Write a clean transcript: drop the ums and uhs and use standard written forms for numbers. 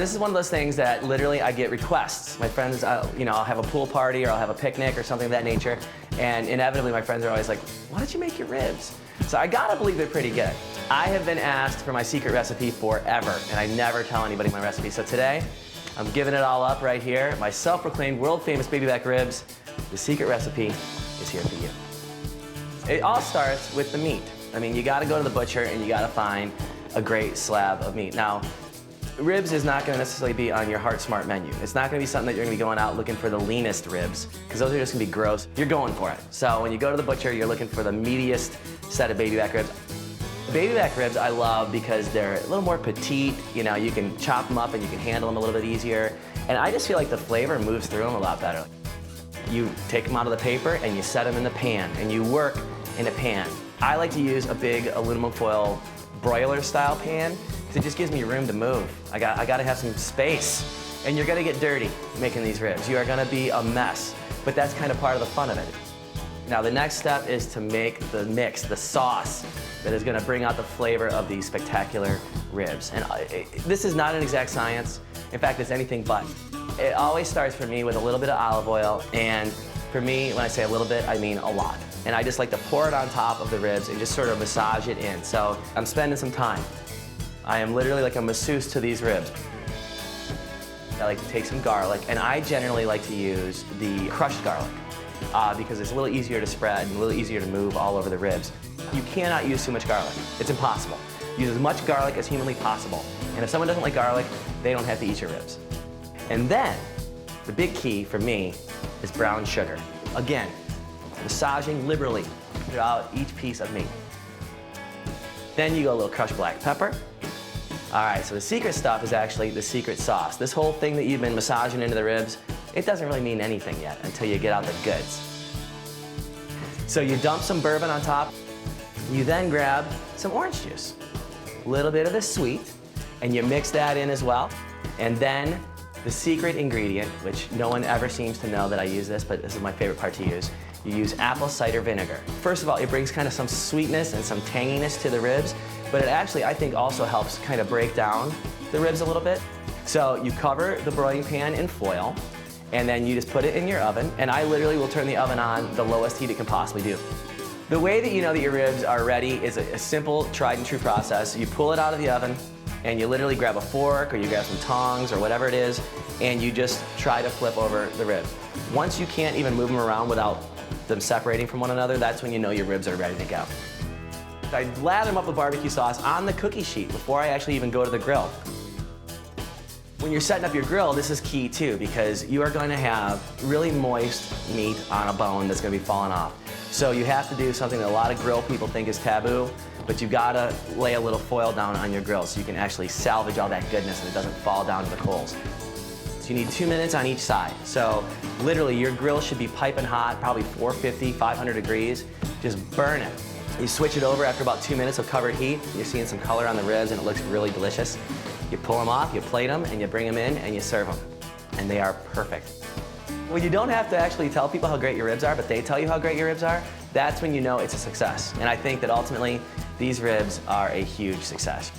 This is one of those things that literally I get requests. My friends, I'll have a pool party or I'll have a picnic or something of that nature, and inevitably my friends are always like, why don't you make your ribs? So I gotta believe they're pretty good. I have been asked for my secret recipe forever, and I never tell anybody my recipe. So today, I'm giving it all up right here. My self-proclaimed world-famous baby back ribs. The secret recipe is here for you. It all starts with the meat. I mean, you gotta go to the butcher and you gotta find a great slab of meat. Now, ribs is not going to necessarily be on your Heart Smart menu. It's not going to be something that you're going to be going out looking for the leanest ribs, because those are just going to be gross. You're going for it. So when you go to the butcher, you're looking for the meatiest set of baby back ribs. Baby back ribs I love because they're a little more petite. You know, you can chop them up and you can handle them a little bit easier. And I just feel like the flavor moves through them a lot better. You take them out of the paper and you set them in the pan, and you work in a pan. I like to use a big aluminum foil broiler style pan, because it just gives me room to move. I gotta have some space. And you're gonna get dirty making these ribs. You are gonna be a mess, but that's kind of part of the fun of it. Now the next step is to make the mix, the sauce, that is gonna bring out the flavor of these spectacular ribs. And this is not an exact science. In fact, it's anything but. It always starts for me with a little bit of olive oil, and for me, when I say a little bit, I mean a lot. And I just like to pour it on top of the ribs and just sort of massage it in. So I'm spending some time. I am literally like a masseuse to these ribs. I like to take some garlic, and I generally like to use the crushed garlic because it's a little easier to spread and a little easier to move all over the ribs. You cannot use too much garlic. It's impossible. Use as much garlic as humanly possible. And if someone doesn't like garlic, they don't have to eat your ribs. And then, the big key for me is brown sugar. Again, massaging liberally throughout each piece of meat. Then you go a little crushed black pepper. All right, so the secret stuff is actually the secret sauce. This whole thing that you've been massaging into the ribs, it doesn't really mean anything yet until you get out the goods. So you dump some bourbon on top. You then grab some orange juice, a little bit of the sweet, and you mix that in as well. And then the secret ingredient, which no one ever seems to know that I use this, but this is my favorite part to use. You use apple cider vinegar. First of all, it brings kind of some sweetness and some tanginess to the ribs, but it actually, I think, also helps kind of break down the ribs a little bit. So you cover the broiling pan in foil, and then you just put it in your oven, and I literally will turn the oven on the lowest heat it can possibly do. The way that you know that your ribs are ready is a simple, tried and true process. You pull it out of the oven, and you literally grab a fork, or you grab some tongs, or whatever it is, and you just try to flip over the ribs. Once you can't even move them around without them separating from one another, that's when you know your ribs are ready to go. I lather them up with barbecue sauce on the cookie sheet before I actually even go to the grill. When you're setting up your grill, this is key too, because you are going to have really moist meat on a bone that's going to be falling off. So you have to do something that a lot of grill people think is taboo, but you've got to lay a little foil down on your grill so you can actually salvage all that goodness and it doesn't fall down to the coals. So you need 2 minutes on each side. So literally your grill should be piping hot, probably 450, 500 degrees. Just burn it. You switch it over after about 2 minutes of covered heat. You're seeing some color on the ribs and it looks really delicious. You pull them off, you plate them, and you bring them in and you serve them. And they are perfect. When you don't have to actually tell people how great your ribs are, but they tell you how great your ribs are, that's when you know it's a success. And I think that ultimately, these ribs are a huge success.